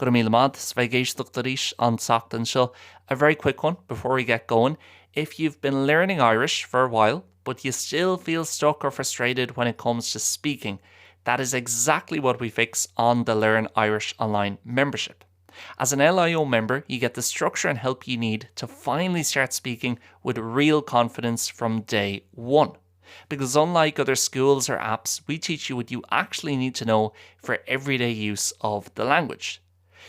Go míle maith sveigéisteachtaríis an Sachtan seo. A very quick one before we get going. If you've been learning Irish for a while, but you still feel stuck or frustrated when it comes to speaking, that is exactly what we fix on the Learn Irish Online membership. As an LIO member, you get the structure and help you need to finally start speaking with real confidence from day one. Because unlike other schools or apps, we teach you what you actually need to know for everyday use of the language.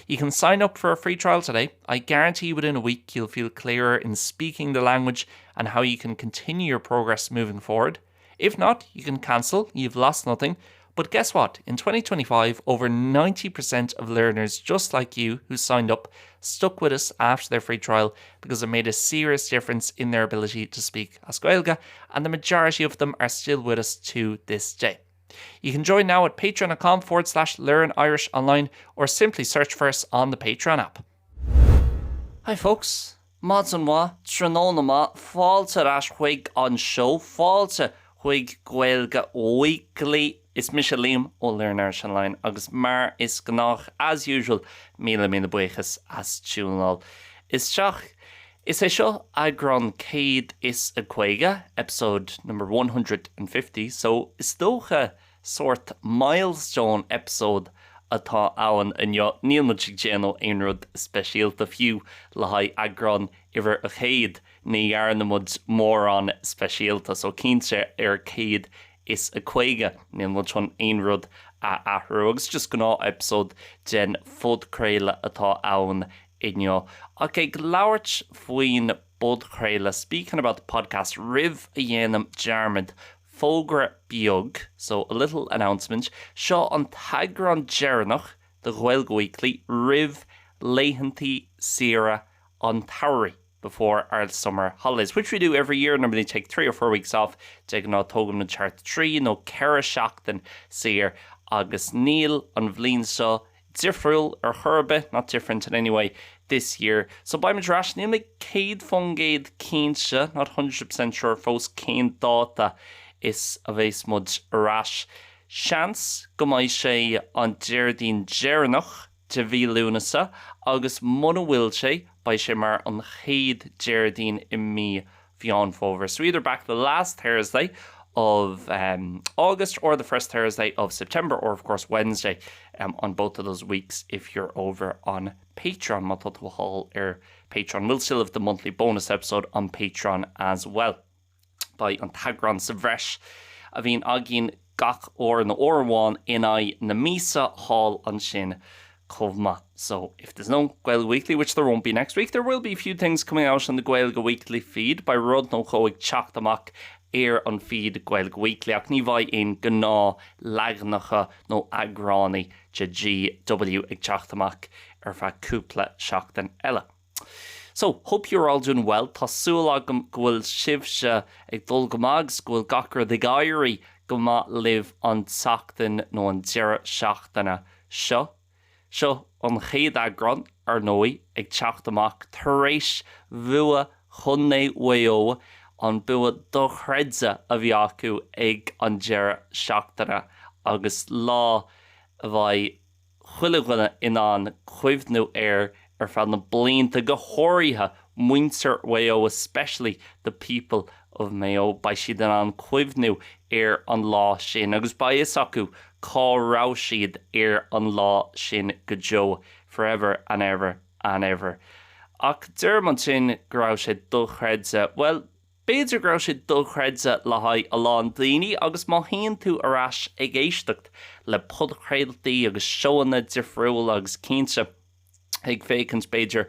You can sign up for a free trial today. I guarantee within a week you'll feel clearer in speaking the language and how you can continue your progress moving forward. If not, you can cancel. You've lost nothing. But guess what? In 2025, over 90% of learners just like you who signed up stuck with us after their free trial because it made a serious difference in their ability to speak as Gaeilge, and the majority of them are still with us to this day. You can join now at patreon.com/learnirishonline or simply search for us on the Patreon app. Hi folks, Mads an Wa, Trinona Ma, Fáilte Ras Chuig an Show, Fáilte Chuig Gaeilge Weekly. Is mis liam ó Learn Irish Online agus mar is gnách as usual míle buchas as túnal. Is seach is é seo EAGRÁN céad is a chuige, episode number 150, so is dócha sort milestone episode atá ann inniu níl muid géanó aon rud speisialta fiú le haid EAGRÁN iver a chéad ní dhearnamid mór an speisialta, so cínte céad is a chuige níl muid chun aon rud a ahrú agus just gná episode den fud créile atá ann inniu. Okay, glauert faoin bud créile, speaking about the podcast, Riv a dhéanam dearmid fógra beag, so a little announcement, seo an tagran dearnach, the Gaeilge Weekly, Riv Laethantaí Saoire an Saoire before our summer holidays, which we do every year. Normally take 3 or 4 weeks off, take no tógam na chart 3, no ceara seachtain saoire agus níl an bhliain seo diffriúil ar churbe, not different in any way this year. So by madras, níl me céad fungéad cínse, not 100% sure fós cén dáta is a bhés mud arás. Seans go mbeidh sé an déardaoin dearnach de bhí lúnasa, agus muna bhfuil sé by sé mar an chéad déardaoin I mí bheán fómhair. So either back the last Thursday of August or the first Thursday of September, or of course Wednesday on both of those weeks if you're over on Patreon. Matut will haul Patreon. We'll still have the monthly bonus episode on Patreon as well. By an tagran sa bhreis a bhín agin gach or na orháin inai na mísa hall an sin chomma. So if there's no Gaeilge Weekly, which there won't be next week, there will be a few things coming out on the Gaeilge Weekly feed by rud no choig teachtamach an feed Gaeilge Weekly ach ní bhaidh in gná leagnacha no EAGRÁNí de GW ag teachtamach fa cúpla seachtain eile. So, hope you're all doing well. Tásúil agam gohfuil sibse ag dul gomag gohfuil gachar the gairí goma live an Sachtain nó an deire seachtainna seo. Seo an chéad EAGRÁN ar nói ag teachtamach tar éis bhua chunné weo an bua do chreidse a bhí acu ag an deire seachtainna agus lá a bhaidh chuile in an chuimhnú ar fan na blianta go háirithe muintir weo, especially the people of Mayo, by siad an cuimhnú an lá sin, agus ba is acu cá rá siad an lá sin go jo forever and ever and ever. Ach deirman sin grá sé dul chreidse, well, béidir grá sé dul chreidse le haid a lá an daoine, agus má haon tú arás ag éisteacht le pod chreidaltaí agus seoanna difriúil agus cínse ag fécans beidir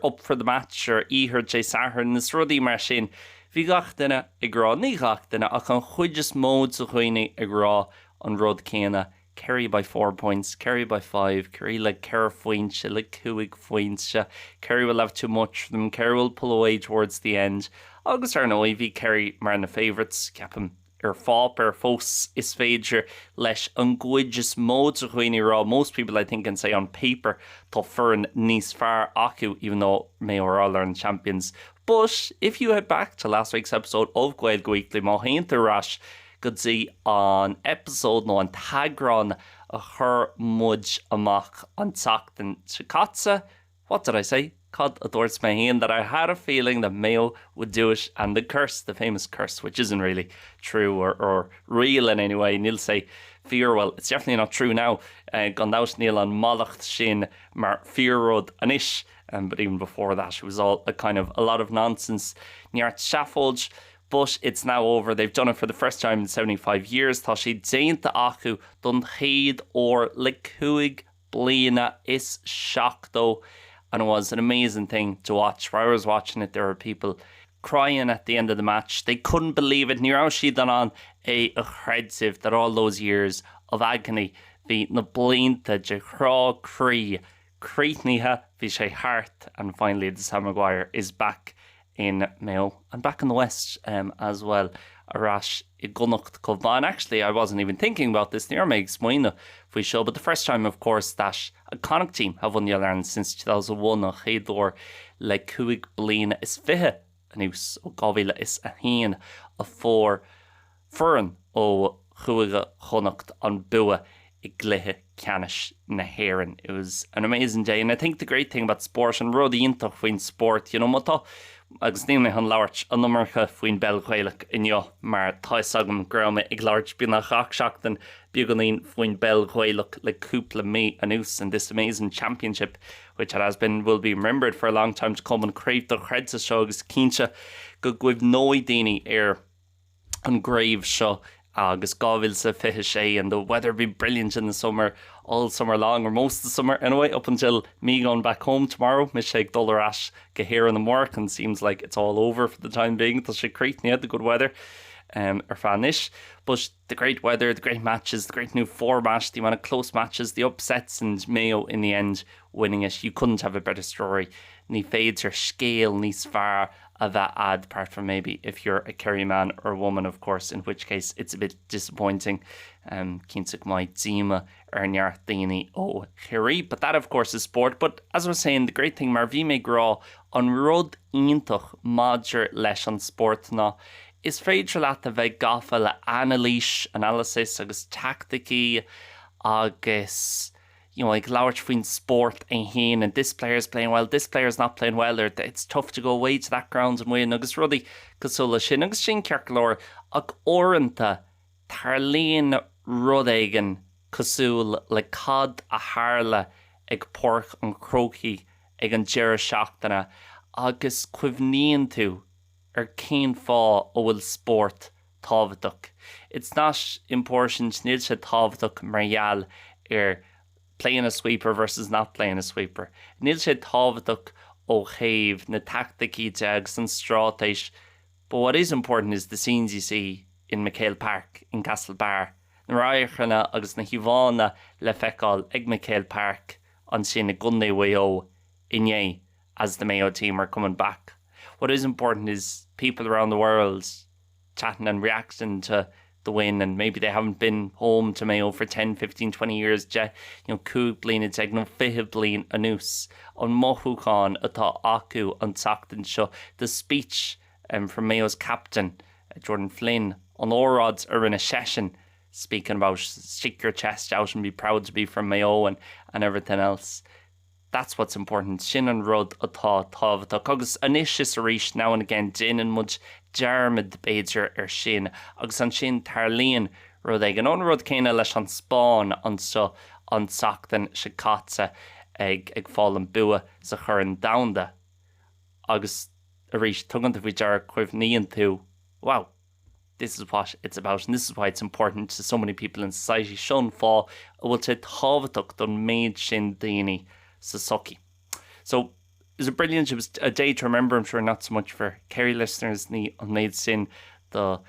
up for the match or íhir J Sahar nas rudí mar sin. Bhí gach duine ag rá, ní gach duine ach an chuideas mód sa chuoine ag rá an rud céine. Kerry by 4 points, Kerry by 5, Kerry like Kerr foinse, like Kuig foinse. Kerry will have too much for them, Kerry will pull away towards the end. Agus ar nó bhí Kerry mar na favourites, ceapam fáp fós is féidir leis an gcuideas mód sa chuoine rá. Most people I think can say on paper tá fearan níos fearr acu, even though Mayo are all learn champions. But if you head back to last week's episode of Gaeilge Weekly, má haontar ras go dtí an episode nó an tagran a chur mudge amach an tachtan chicatsa. What did I say? Cod a dúirt my hand that I had a feeling that Mayo would do it, and the curse, the famous curse, which isn't really true or real in any way. Neil say fear, well, it's definitely not true now. Gone out Neil on Malacht Shin mar fearrod anish, but even before that it was all a lot of nonsense. Near Shaffolge, but it's now over. They've done it for the first time in 75 years. Tá sé déanta acu don chéad or licuig blina is shock though. And it was an amazing thing to watch. While I was watching it, there were people crying at the end of the match. They couldn't believe it. Ní raibh siad on a chreidsiv that all those years of agony, the na blinta de chrá crí, creitnithe, bhí sé hart, and finally the Sam Maguire is back in Mayo and back in the West as well. Arash I Gunnacht Cobban. Actually, I wasn't even thinking about this. Near makes Moina we show, but the first time, of course, that a Connacht team have won the All-Ireland since 2001. A Chéador le Cuig Blina is fihe anús ó Gábhíle is a hín a four Furan ó Chuige Connacht an Bua I glithe Canish na Héireann. It was an amazing day, and I think the great thing about sport and rudí intach faoin sport, you know, mata agus ní mé an labhairt an numarcha faoin bell Gaeilge inniu mar tá sagam grama ag labhairt bí na gach seachtain beaganín faoin bell Gaeilge le cúpla mí anús in this amazing championship, which will be remembered for a long time to come, and crave the chreidsa seo agus cínte go gcuibh nóid daoine ar an gréibh seo agus gábhfuil sa fiche sé, and the weather be brilliant in the summer, all summer long, or most of the summer anyway, up until me going back home tomorrow. Miss Shake Dollar Ash get here in the work, and seems like it's all over for the time being until she create the good weather fanish. But the great weather, the great matches, the great new format, the amount of close matches, the upsets, and Mayo in the end winning it. You couldn't have a better story. Ní fades or scale níos fearr a bheith ad, apart from maybe if you're a Kerry man or woman, of course, in which case it's a bit disappointing. Cínteach mai díma ar neart daoine ó Cherry, but that of course is sport. But as I was saying, the great thing mar bhí mé grá an rud iontach maidir leis an sport ná is féidir leat a bheith gafa le analysis agus tacticí agus, you know, like labhairt faoin sport a héin, and this player's playing well, this player's not playing well, or it's tough to go away to that ground and win, agus rudí cosúla sin, agus sin cearclóir ach orintha tarlíonn rud éigean cosúil le cad a hála ag porc an croci ag an deire seachtaine, agus cuimhníonn tú ar cén fá ó bhfuil sport tábhachtach. It's not important níl sé tábhachtach mar gheall playing a sweeper versus not playing a sweeper. Níl sé tábhachtach ó chéimh na tacticí agus an strátéis. But what is important is the scenes you see in McHale Park in Castlebar. Na ráirchana agus na híbhána le feiceáil ag McHale Park an sin na Gunday Wayo inné as the Mayo team are coming back. What is important is people around the world chatting and reacting to the win, and maybe they haven't been home to Mayo for 10, 15, 20 years. You know, cúig bliana ag nó fiche bliana anús an mothúcháin atá acu an tachtain seo. The speech from Mayo's captain, Jordan Flynn, on óráid ar in a session, speaking about stick your chest out and be proud to be from Mayo and everything else. That's what's important. Sin an rud atá tábhachtach, agus anis is a rís now and again din and much dearmid beidir ar sin, agus an sin tarlíonn rud ag an rud céine leis an Spáin an so an tachtain sicatsa ag fáil bua sa chur an damda. Agus a rís tugant a bhí dear cuimhníonn tú, wow, this is what it's about, and this is why it's important to so many people in society. Sean fá a bhfuil sé tábhachtach don méid sin daoine sa soci. So it was brilliant. It was a day to remember. I'm sure not so much for Kerry listeners ní an méid sin the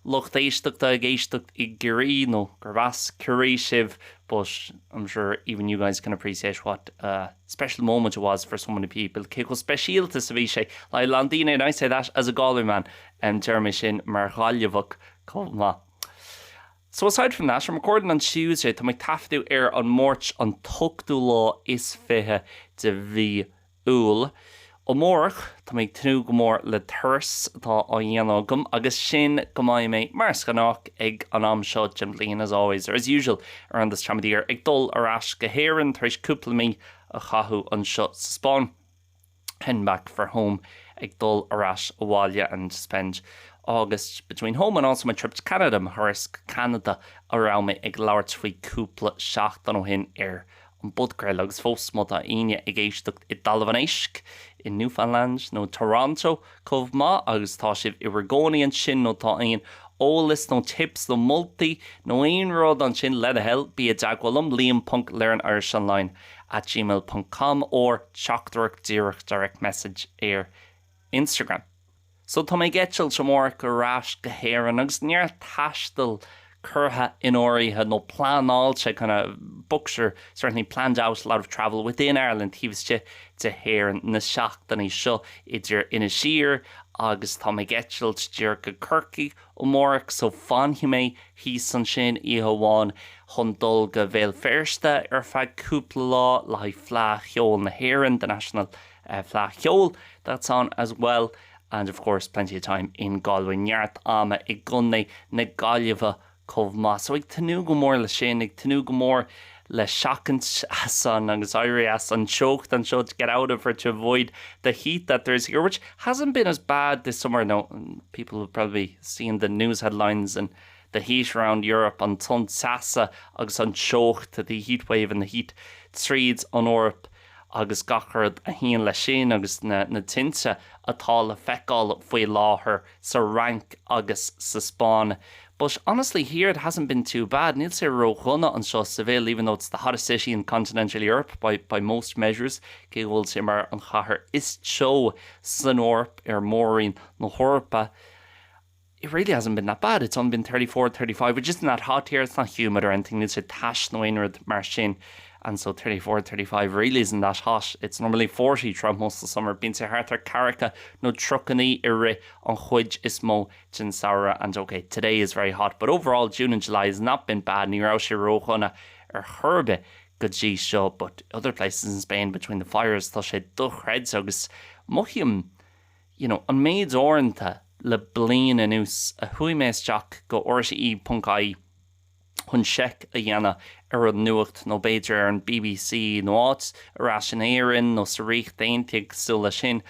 lucht éisteach da géisteach I gerí nó gurvas curéisih, but I'm sure even you guys can appreciate what a special moment it was for so many people. Céco specialta sa bhí sé le Landine, and I say that as a Galway man, Jeremy sin mar gáilmhach comma. So aside from that, I'm recording on Tuesday, tá mé taifeadú ar an mórch an tuchtú lá is fiche de bhí úl. Omórach, tá méid tú go mór le thuras tá á dhéanamh gom agus sin go mbeidh mé mar scanach ag an am seo Jim Lean as always, or as usual around this time of the year ag dul arás go héireann tar éis cúpla mí a chathú an seo sa Spáin. Heading back for home ag dul arás a bháile and spend August between home and also my trip to Canada. My thuras Canada around me ag labhairt faoi cúpla seachtain ó hin ar an budgréil agus fós mod a aine ag éisteacht I Dalmhanéisc in Newfoundland nó Toronto chomh maith agus tá sibh I Oregonian an sin nó tá aon ólas nó tips nó multi nó aon rud an sin le a hell bí a dagwalm liam.learnirishonline @gmail.com or teachtarach díreach direct message ar Instagram. So tá mé getseil semór go rás go héireann agus níor taistil curtha in áirithe nó planáilte kind of bookshire certainly planned out a lot of travel within Ireland híbhaiste de héireann na seachtaí seo idir ina siar agus tá mé getseil dtíir go Corcaigh ó mórach so fanhí mé hí san sin I hamháin chun dul go bhéal féirste ar feadh cúpla lá le phleá cheol na héireann the national phleá cheol that's on as well. And of course, plenty of time in Galway. Neart ama I gunna na Gaillimhe chomh maith. So ag tanú go mór le sin, ag tanú go mór le seachant as an anxiety as an choke than show to get out of her to avoid the heat that there's here, which hasn't been as bad this summer. Now, people have probably seen the news headlines and the heat around Europe on ton sasa agus an choke to the heat wave and the heat threads on Europe. Agus gachard a híon le sin agus na tinte atá le feicáil faoi láthair sa rank agus sa Spáin. But honestly here it hasn't been too bad. Níl sé roghunna an seo Seville, even though it's the hottest city in continental Europe by most measures. Cé bhfuil sé mar an chathair is teo san Eorp ar mórín na Hórpa. It really hasn't been that bad. It's only been 34, 35, which isn't that hot here. It's not humid or anything. Níl sé tash nó inward mar sin. And so 34, 35 really isn't that hot. It's normally 40 throughout most of the summer. Bíonn sé hartar caracha nó trucannaí ire an chuid is mó gin Saoire. And okay, today is very hot. But overall, June and July has not been bad. Ní raibh sé róchana ar churbe go dtí seo. But other places in Spain, between the fires, tá sé duchreid agus mochiam, you know, an méid orintha le blian anús a hui méisteach go orsaí.ie chun seic a dhéana ar an nuacht nó beidir ar an BBC nó áit arás an éireann nó sa rích daintigh súla sin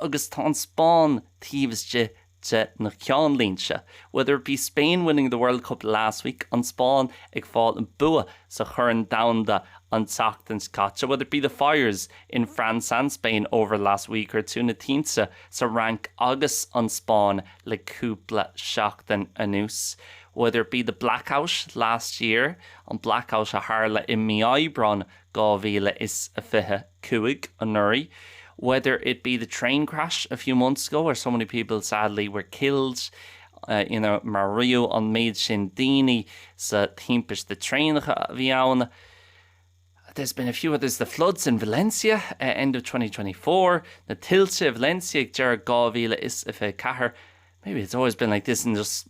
agus tá an Spáin tíobhaiste de na ceanlínse. Whether it be Spain winning the World Cup last week, an Spáin ag fáil an bua sa churann domhanda an teachtains caite. Whether it be the fires in France and Spain over last week or two na tínsa sa rank agus an Spáin le cúpla seachtain anús. Whether it be the blackout last year, an blackout a Harla in EAGRÁN 2025 an Nuri. Whether it be the train crash a few months ago where so many people sadly were killed, Mario on Maid sin Dini sa timpish the train viaun. There's been a few others. The floods in Valencia, end of 2024. The tilse of Valencia, Ger 2025. Maybe it's always been like this and just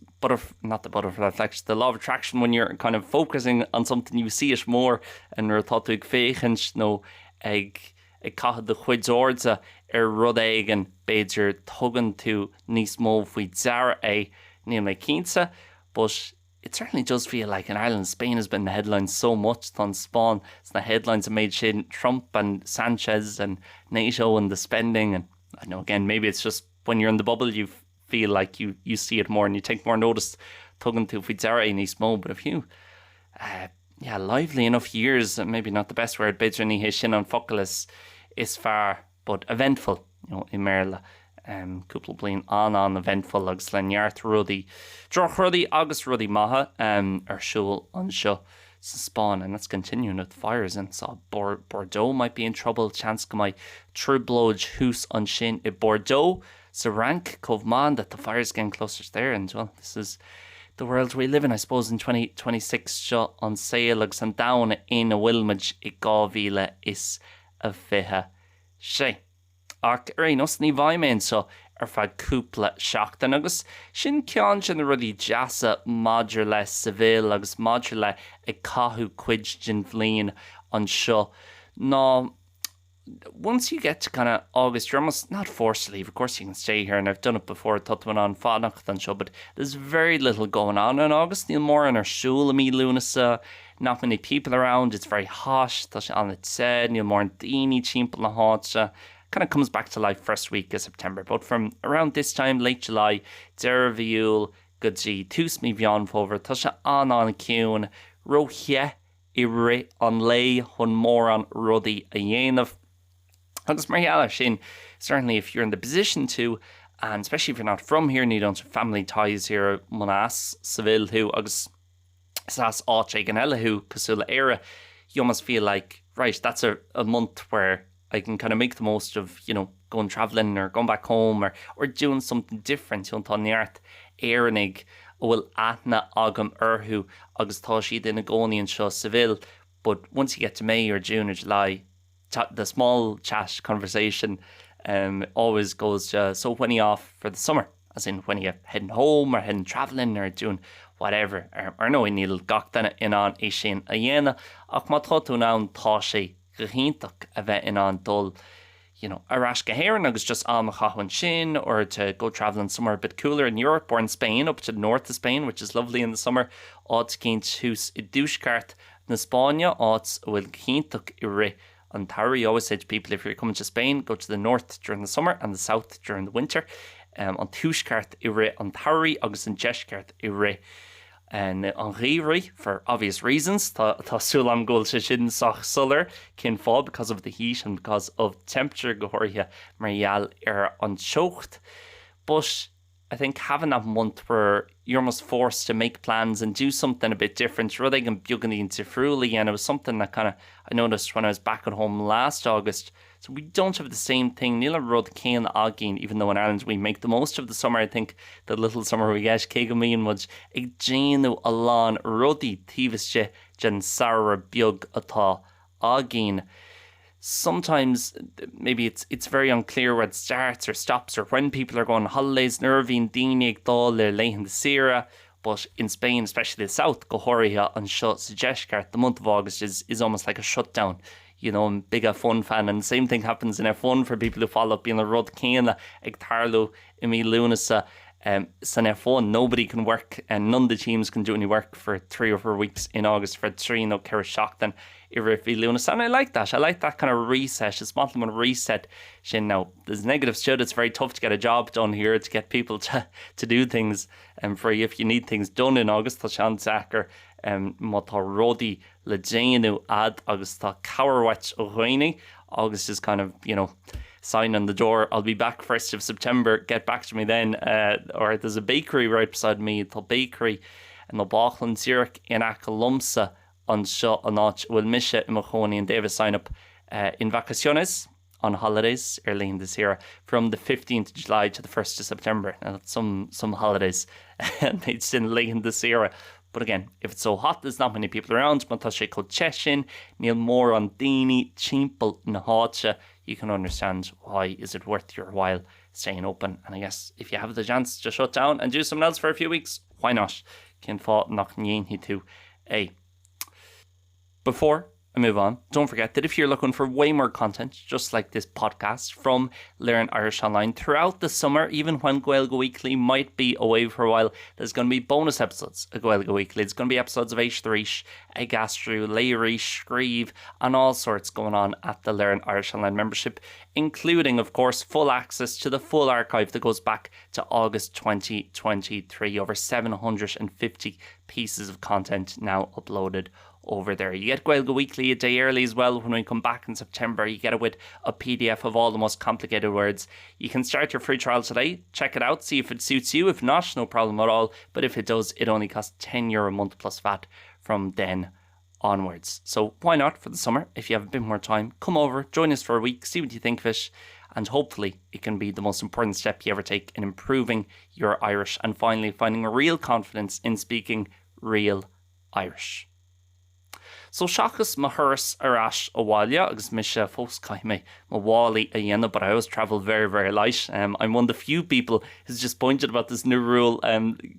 not the butterfly effect, the law of attraction when you're kind of focusing on something you see it more and you're thought to féchens no ag cathad the chuid orda rud and beidir tugan to níos mó faoi deara níl mé cínsa, but it certainly does feel like in Ireland, Spain has been in the headlines so much on Spain. It's the headlines have made sin Trump and Sanchez and NATO and the spending, and I know again maybe it's just when you're in the bubble you feel like you see it more and you take more notice tugging to Fitzara in East Mo, but if you lively enough years, maybe not the best word, beidir ní hé sin an focail is far, but eventful, you know, in Merla. Cúpla bliain an eventful agus le neart rudí droch rudí agus rudí maithe ar siúil an seo sa Spáin, and that's continuing with fires and so Bordeaux might be in trouble, chance go mai triblóid hús an sin I Bordeaux sa rank chomh maith that the fire's getting closer there, and well, this is the world we live in, I suppose, in 2026 seo an saoil agus an down in a Wilmage I 2026. Ach nos ní bhaimén so ar fad cúpla seachtain agus sin ceann sin rudí deasa maidir le Seville agus maidir le ag cathú cuid gin bhliain an seo. Ná once you get to kind of August, you're almost not forced to leave. Of course, you can stay here, and I've done it before. Tutman on Fadnach and show, but there's very little going on in August. Neil more in our shul, me lunas, not many people around. It's very hot. That's on it said. Neil more dini chimpel na hot. Kind of comes back to life first week of September. But from around this time, late July, Deraviul, Gudji, Tusmi Vion Fover, Tasha an Kiun, Rohye, Ire, on lay, Hun Moran, Ruddy, Ayenav. Agus Mariella Shin, certainly if you're in the position to, and especially if you're not from here and you don't have family ties here, Monas, Seville, who, Agus Sas Ache Ganella, who, Casula era, you almost feel like, right, that's a month where I can kind of make the most of, going travelling or going back home or doing something different. You know, on the art, Eranig, will Atna Agam Urhu, Agus Tashi Dinagoni and Shaw Seville. But once you get to May or June or July, the small chat conversation always goes to, so when are you off for the summer? As in when are you heading home or heading travelling or doing whatever. Or no, in Neil Gach in on Ishin Ayena, Ach Matotu now Tashi. Gehintak a bheith in an dul, a rash geharan agus just am chahwan shin, or to go travelling somewhere a bit cooler in Europe or in Spain, up to the north of Spain, which is lovely in the summer. Odds gainst hús I dúscart na Spáine, odds will gehintak ire an Tauri. Always say to people, if you're coming to Spain, go to the north during the summer and the south during the winter. An túscart ire an Tauri agus an jeshcart ire. And an Riri, for obvious reasons, Tá Sulam Gul Shin Sach Suller can fall because of the heat and because of temperature Gohoria Marial an Chocht. But I think having that month where you're almost forced to make plans and do something a bit different, rather than bugging into Fruli, and it was something that I noticed when I was back at home last August. So we don't have the same thing. Nila Rud Kane Agin, even though in Ireland we make the most of the summer. I think the little summer we get Kegamin was Ejenu Alan Ruddy Tivisje Jen Sarah Bug Ata Agin. Sometimes maybe it's very unclear where it starts or stops or when people are going on holidays. Nervine Dinig Dol Leihan the Sierra. But in Spain, especially the south, Gohoria and Shut Sujeshkart, the month of August is almost like a shutdown. I'm a big F1 fan, and the same thing happens in F1 for people who follow being a Rud Kena, Egtarlo, Imi Lunasa, San F1. Nobody can work, and none of the teams can do any work for 3 or 4 weeks in August for Trino, Kerashachtan, Irifi Lunasa. And I like that. I like that kind of reset. It's not a reset. Now, there's negatives to it. It's very tough to get a job done here, to get people to do things for you if you need things done in August. Tashan Zacher. Mata Rodi Lejenu ad August Cowerwatch O'Hoini. August is kind of, sign on the door. I'll be back 1st of September. Get back to me then. Or there's a bakery right beside me. The bakery in the Bachlan Zurich in Akalumsa on Shaw Anach will Misha Imachoni and Davis sign up in vacaciones on holidays early in this year from the 15th of July to the 1st of September. Now that's some holidays and it's in late in this era. But again, if it's so hot, there's not many people around. Matashe Kocheshin, Neil Moore on Dini, Chimpel Nahacha. You can understand why is it worth your while staying open. And I guess if you have the chance to shut down and do something else for a few weeks, why not? Can fall knock Nyenhi to a. Before I move on, don't forget that if you're looking for way more content, just like this podcast from Learn Irish Online throughout the summer, even when Gaeilge Weekly might be away for a while, there's going to be bonus episodes of Gaeilge Weekly. It's going to be episodes of Eish, Agastru, Leirish, Scrieve, and all sorts going on at the Learn Irish Online membership, including, of course, full access to the full archive that goes back to August 2023. Over 750 pieces of content now uploaded over there. You get Gaeilge Weekly a day early as well. When we come back in September, you get it with a PDF of all the most complicated words. You can start your free trial today. Check it out, see if it suits you. If not, no problem at all. But if it does, it only costs €10 a month plus VAT from then onwards. So why not for the summer? If you have a bit more time, come over, join us for a week, see what you think of it. And hopefully it can be the most important step you ever take in improving your Irish and finally finding real confidence in speaking real Irish. So Shachas Mahuris Arash Awalia, agus Misha Fos Kaime Mawali Ayena, but I always travel very, very light. I'm one of the few people who's just pointed about this new rule.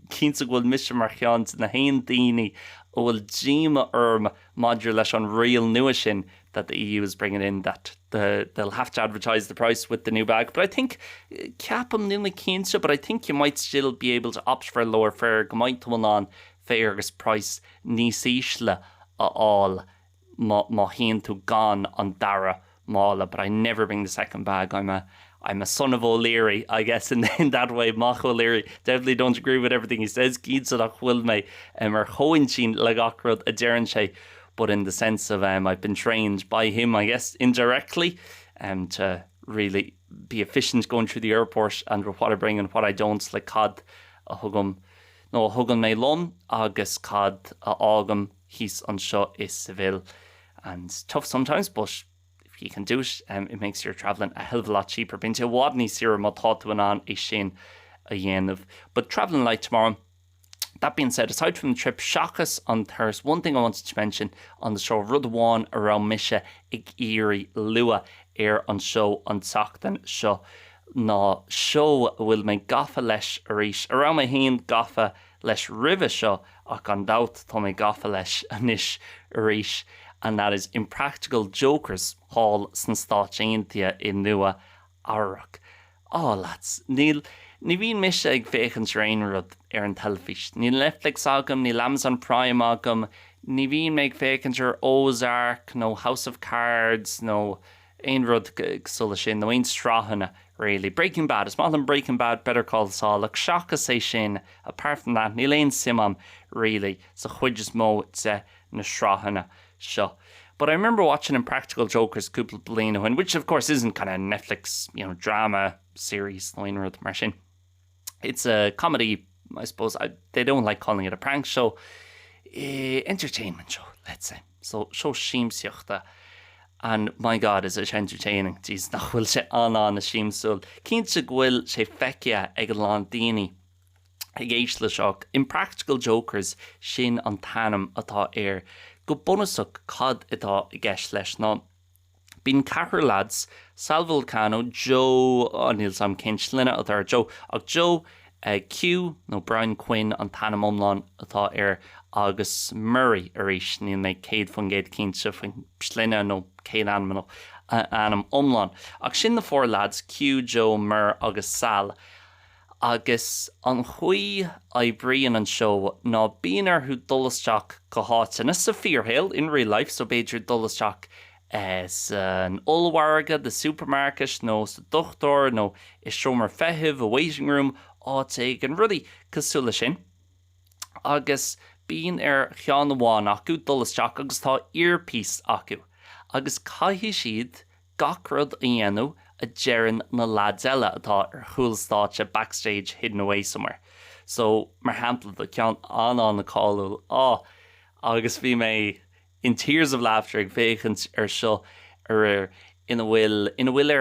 Kinsagwil Misha Marchians Nahain Dini Ol Jima Madur Lesh on real Nuashin that the EU is bringing in, that they'll have to advertise the price with the new bag. But I think Capam Nuna Keensa, but I think you might still be able to opt for a lower fare. Gamaint one on fairgus price Nisishla all ma hin to gone on Dara Mala, but I never bring the second bag. I'm a son of O'Leary, I guess, in that way. Mach O'Leary, definitely don't agree with everything he says. Gidsadach will me hoinchin lagacrod a derenche, but in the sense of I've been trained by him, I guess, indirectly, to really be efficient going through the airport and with what I bring and what I don't, like cod a hugum me lum, agus cod a agum his on sho is civil, and tough sometimes, but if you can do it, it makes your travelling a hell of a lot cheaper. Been to Wadney Sierra ma thought to an on a shin a yen of, but travelling light tomorrow. That being said, aside from the trip, Shachas on Thursday, one thing I wanted to mention on the show, Rudwan around Misha, Ig Erie, Lua, air on show on Sockton, show. No, show will make Gaffa lesh arish, around my hand Gaffa lesh river show, ach on doubt to me Gaffa lesh anish arish, and that is Impractical Jokers Hall since thought Jaintia in Lua, Arak. Oh, lads, Neil. Ní bhíon mis ag féchans réinrod an telefís. Ní Netflix agam, ní Amazon Prime agam, ní bhíon meg féchans Ozark, no House of Cards, no einrod sulla sin, no ein strahanna, really. Breaking Bad, it's more than Breaking Bad, Better Call Saul, like Shaka say sin, apart from that, ní lein simam, really. So chuides mo tse na strahanna, sure. But I remember watching Impractical Jokers Cúpla Blina when, which of course isn't kind of Netflix, drama series, einrod mar sin. It's a comedy, I suppose. They don't like calling it a prank show. Entertainment show, let's say. So, show Sheamsiochta. And my God, is it entertaining. Jeez, nach will she an a Sheamsul. Kintse gwil she fekia ag Landini. Ag eisle shock. Impractical Jokers, shin an tanam atá air. Go bonusuk cod atá gesh lesh no. Been Cahir lads, Sal Vulcano, Joe O'Neill Sam Kinchlina atá Joe, ag Joe Q, no Brian Quinn an Tanam Umlan atá agus Murray arish níl me Cade fan Gade Kinse fan Slina no Cade Anam Umlan. Ag sin the four lads, Q, Joe, Mur agus Sal. Agus an hui I brian an show na bínar who dullasteach go háit, and it's a fear hail in real life, so beidir dullasteach as an Ulwarga, the supermarket, no the doctor, no is shomer fehiv, a waiting room, take and ruddy casula sin. Agus bean chian wan acu dullasteach agus tá earpiece acu. Agus caihi siad gacrod ianu a Jaren na ladzella atá chulstáte backstage hidden away somewhere. So mar hampla the cian an the call agus bhí me in tears of laughter ag féchant seo in a will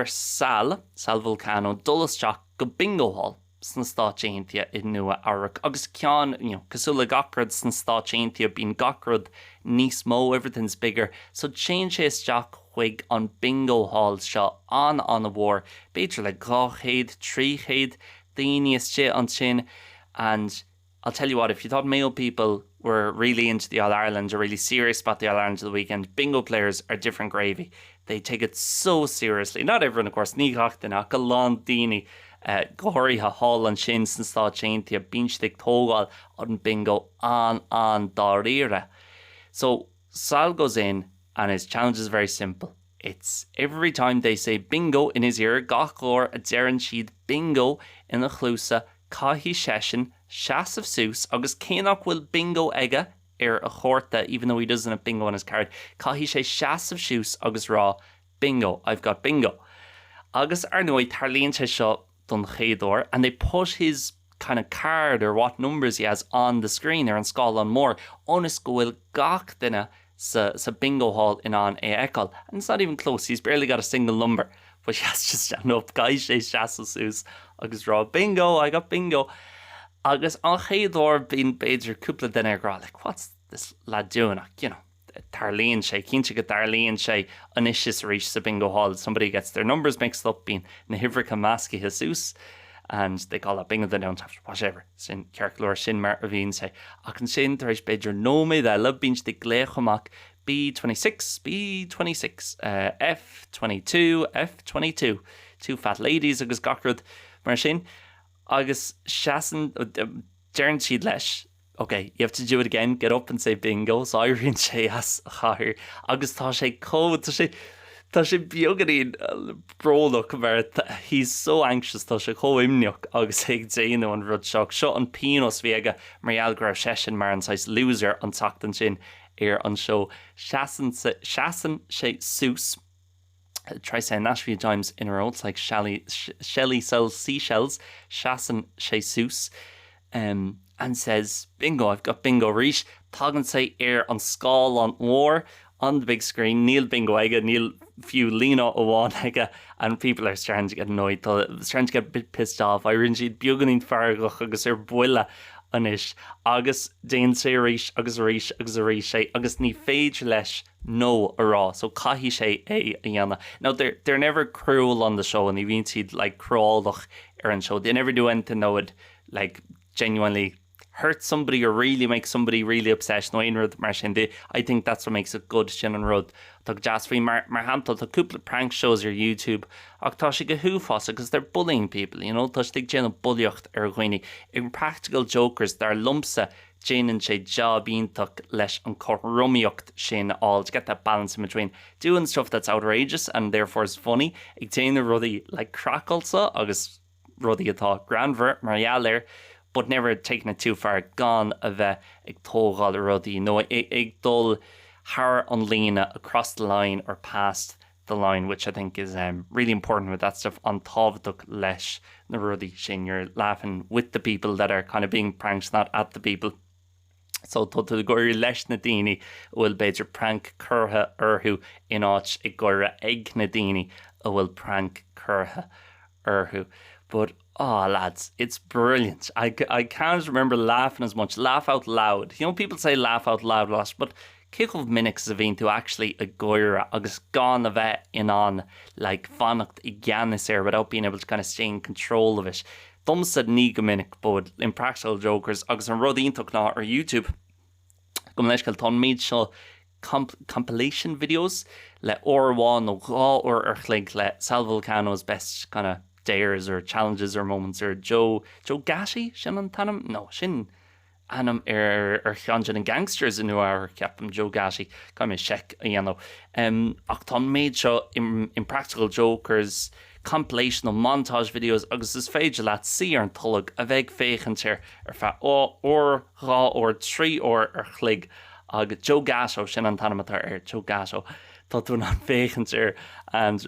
Sal Vulcano dullasteach go bingo hall san stáitíntia in nua arach agus cian cosúla gacrod san stáitíntia bín gacrod níos mó, everything's bigger, so change his jack chuig on bingo hall seo an a war beidir le 200, 300 daoine is shit on sin. And I'll tell you what, if you thought male people were really into the All-Ireland or really serious about the All-Ireland of the weekend, bingo players are different gravy. They take it so seriously. Not everyone, of course. Ní gachtainach go lán daoine goirithe hall an sin san stáitíntia bínstig tógáil on bingo an dáríre. So Sal goes in and his challenge is very simple. It's every time they say bingo in his ear, gachlór a deran siad bingo in the chlusa, caihi session, shas of Seuss, agus cénach will bingo ega a chorta, even though he doesn't have bingo on his card. Caihi sé shas of Seuss, agus raw, bingo, I've got bingo. Agus arnoi tarlíonn sé seo don chéador, and they put his kind of card or what numbers he has on the screen there and scáil on more. Onas go bhfuil gach duine sa bingo hall in an ecal, and it's not even close. He's barely got a single number, but he has to stand up. Guys, sé shas of Seuss, agus draw bingo, I got bingo. Agus an chéador bín beidir cúpla duine gra, like, what's this lad doing? Tarlíonn sé, cínte go tarlíonn sé anis reach sa bingo hall. Somebody gets their numbers mixed up being na hivrica masci Jesus, and they call that bingo, they don't have to, whatever. Sin cearclóir sin mar a bhíonn sé. Ach an sin tar éis beidir nóméid eile bíns de gléchomach B26, B26, F22, F22. Two fat ladies agus gachrod mar sin. Agus Shasan, Jern siad leis. Okay, you have to do it again. Get up and say bingo. So I rin sé as chair. Agus tá sé cód. Tá sé biogarín brólach mar he's so anxious tá sé chomimneach agus ag déanú an rud seach. Seo an pinos bhéga mar ealgra session mar an sais loser an tachtan sin an show. Shasan sé sús. Try saying that a few times in a row. It's like Shelley sells seashells. Shasan sé sús. And says, bingo, I've got bingo reach. Tagan say on scall on war on the big screen. Neil bingo ega, Neil few Lena Owan ega, and people are starting to get annoyed. Starting to get a bit pissed off. I rinjid buganin fargach agus builla anish. Agus dain say reach, agus sé, agus ni fage lesh no ara. So kahi sé yana. Now they're never cruel on the show, and even he'd like crawlach an show. They never do anything that would like genuinely hurt somebody or really make somebody really upset. No, I think that's what makes it good. Shannon Rudd. Tug Jasfree Marhamtal, the couple of prank shows your YouTube. Octashi Gahufasa, because they're bullying people, you know. Touch the Jen Bullyocht Erguini. Impractical jokers, they're lumpsa, Jane and Shay job in tuck lesh and corrumiocht Shane all to get that balance in between doing stuff that's outrageous and therefore is funny. Ictana Ruddy like crackles, August Ruddy atá Granver, Marialer. But never taking it too far. Gone of ag tógáil rudí. No, ag dul har on Lena across the line or past the line, which I think is really important with that stuff. On távduk lesh na rudí sin. You're laughing with the people that are kind of being pranked, not at the people. So to the goir lesh na dini will better prank curha urhu in áit ag goire egg na dini will prank curha urhu. But oh, lads, it's brilliant. I can't remember laughing as much. Laugh out loud. You know, people say laugh out loud lots, but kick of minutes of to actually a goira agus gone of it in on like fanacht iganis there without being able to kind of stay in control of it. Thum said niga minute, but impractical jokers agus an rodin tok na or YouTube. Gumleshkal ton made show compilation videos le or1 or erchlig le Sal Vulcano's best kind of dares or challenges or moments or Joe Gashi Shannon Tanum no Shin Anam Chanjan and gangsters in our Captain Joe Gashi come in check you know Octon made show impractical jokers compilation of montage videos agus is féidir leat si an tulug a bheith féchantir fa or ra or trí or chlig ag Joe Gashi sin an tanamatar Joe Gashi tún an féchantir and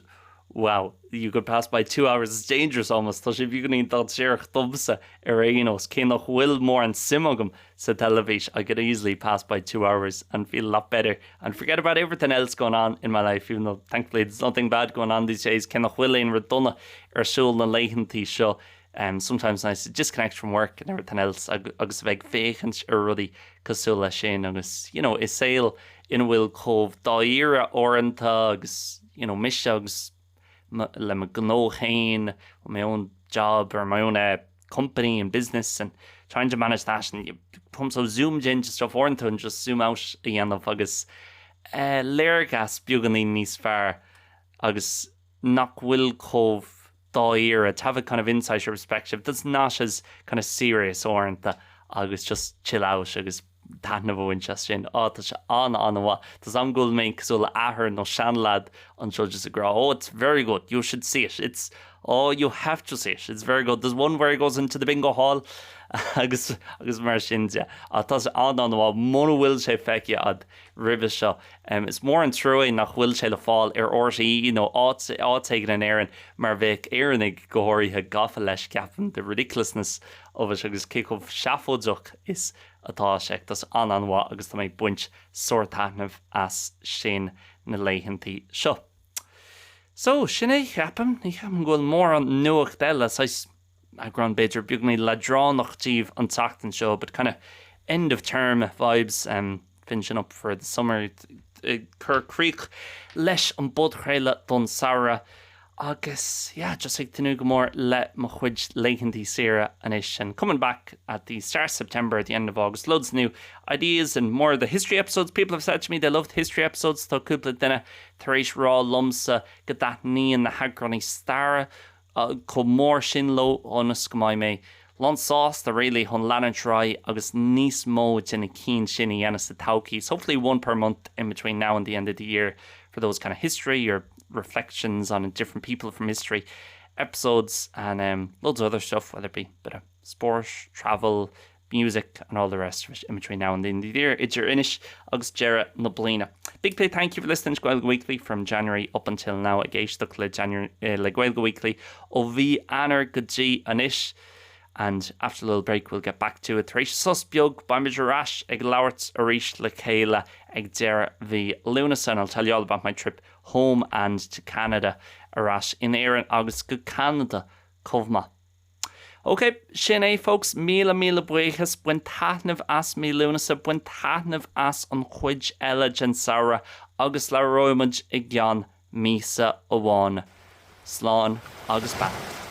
wow, you could pass by 2 hours. It's dangerous almost. So if you can eat that shirch dubsa arenos, kino will more and simogum sa television, I could easily pass by 2 hours and feel a lot better and forget about everything else going on in my life, even though thankfully there's nothing bad going on these days. Kino will in redunna or shul na Laethantaí show. Sometimes nice to disconnect from work and everything else. Agus veg fechans or ruddy casula shin agus, you know, is sale in Will Cove, Daoire Oranta agus, you know, mishugs. Le my my own job or my own company and business and trying to manage that and you come so zoomed in just stuff or and just zoom out again of agus Lergas buganin níos far agus nach Will Cove Daoire to have a kind of insider perspective that's not as kind of serious or agus just chill out agus Tana Winchester in on what does I'm good make so ahar no shanlad on judges a grow. Oh, it's very good. You should see it. It's you have to see it. It's very good. There's one where he goes into the bingo hall. agus mar sin tas on what mono will say feki ad rivisha. It's more in true nach will say the fall orshi you know all taken an Aaron Marvik Aaronig gohori had gaffalesh captain the ridiculousness of it agus kick of shafodzuk is atá sé tas anwa agus tá mé buint sortanav as sin na Laethantaí seo. So sinné cheapam ní cheapam goil mór an nuach dela sais EAGRÁN beidir bugnaí le dránachtíh an tachtan show but kind of end of term vibes finishing up for the summer Cur Creek leis an bud chréile don Saoire Agus, just like the more let my chuid Laethantaí Saoire anish, and coming back at the start of September, at the end of August, loads of new ideas and more of the history episodes. People have said to me they loved history episodes, so cúpla duine taréis rá lumsa get that ní in the hagrani star co mór sin lo honest go mai me. Lon sauce the really hon Laethantaí agus níos mó in a keen shinny and the taukies. Hopefully one per month in between now and the end of the year for those kind of history or reflections on different people from history episodes, and loads of other stuff, whether it be a bit of sport, travel, music and all the rest of it in between now and the end of the year. It's your inish agus Jera na blina. Big play thank you for listening to Gaeilge Weekly from January up until now. A Gaeilge le January le Gaeilge Weekly o bhí anar go dtí anish. And after a little break, we'll get back to it. Taréis sus beag baimidir rash ag labhairt arís le chéile ag deire bhí Lúnasa, and I'll tell you all about my trip home and to Canada arás in éireann agus go Canada comhma. Okay, sin é folks, míle buíochas buin taitneamh as mí Lúnasa, buin taitneamh as an chuid eile gen Saoire agus le roimuid i gceann mísa amháin. Slán agus back.